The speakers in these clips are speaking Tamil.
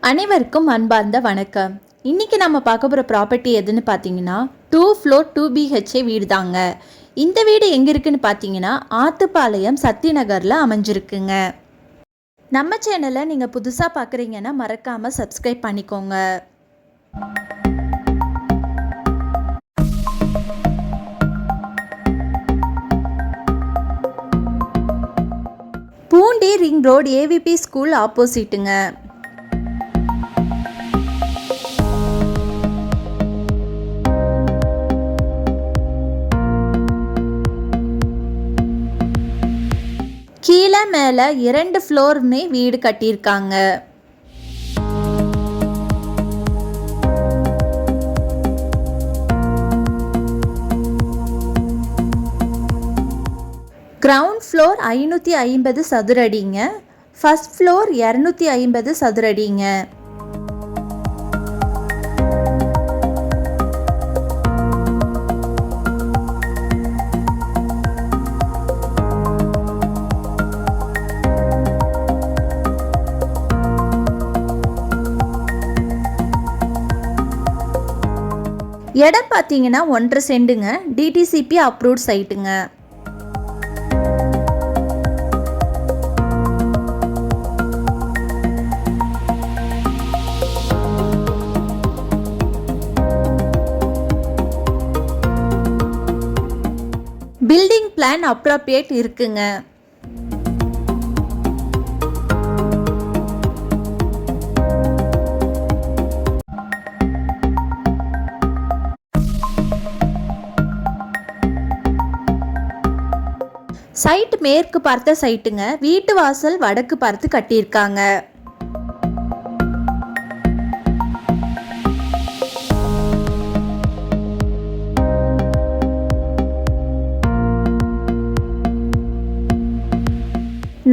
அனைவருக்கும் அன்பார்ந்த வணக்கம். இன்றைக்கி நம்ம பார்க்க போகிற ப்ராப்பர்ட்டி எதுன்னு பார்த்தீங்கன்னா 2 ஃப்ளோர் 2 BHA வீடு தாங்க. இந்த வீடு எங்கே இருக்குன்னு பார்த்தீங்கன்னா ஆத்துப்பாளையம் சக்தி நகரில் அமைஞ்சிருக்குங்க. நம்ம சேனலை நீங்கள் புதுசாக பார்க்குறீங்கன்னா மறக்காமல் சப்ஸ்கிரைப் பண்ணிக்கோங்க. Poondi ring road AVP school ஆப்போசிட்டுங்க. கீழே மேலே 2 ஃப்ளோர்னு வீடு கட்டியிருக்காங்க. கிரவுண்ட் ஃப்ளோர் 550 சதுரடிங்க. ஃபர்ஸ்ட் ஃப்ளோர் 250 சதுரடிங்க. இடம் பார்த்தீங்கன்னா 1.5 சென்ட்டுங்க. DTCP அப்ரூவ்ட் சைட்டுங்க. பில்டிங் பிளான் அப்ரோப்ரியேட் இருக்குங்க. சைட் மேற்கு பார்த்த சைட்டுங்க. வீட்டு வாசல் வடக்கு பார்த்து கட்டியிருக்காங்க.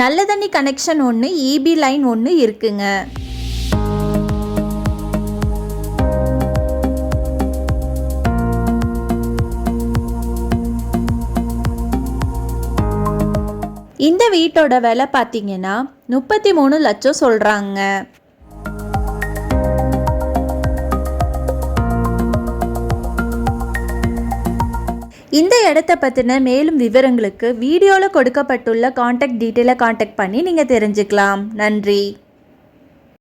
நல்ல தண்ணி கனெக்ஷன் ஒன்று, EB லைன் ஒன்று இருக்குங்க. இந்த வீட்டோட விலை பார்த்தீங்கன்னா 33 லட்சம் சொல்கிறாங்க. இந்த இடத்த பற்றின மேலும் விவரங்களுக்கு வீடியோவில் கொடுக்கப்பட்டுள்ள கான்டாக்ட் டீட்டெயிலை கான்டாக்ட் பண்ணி நீங்கள் தெரிஞ்சுக்கலாம். நன்றி.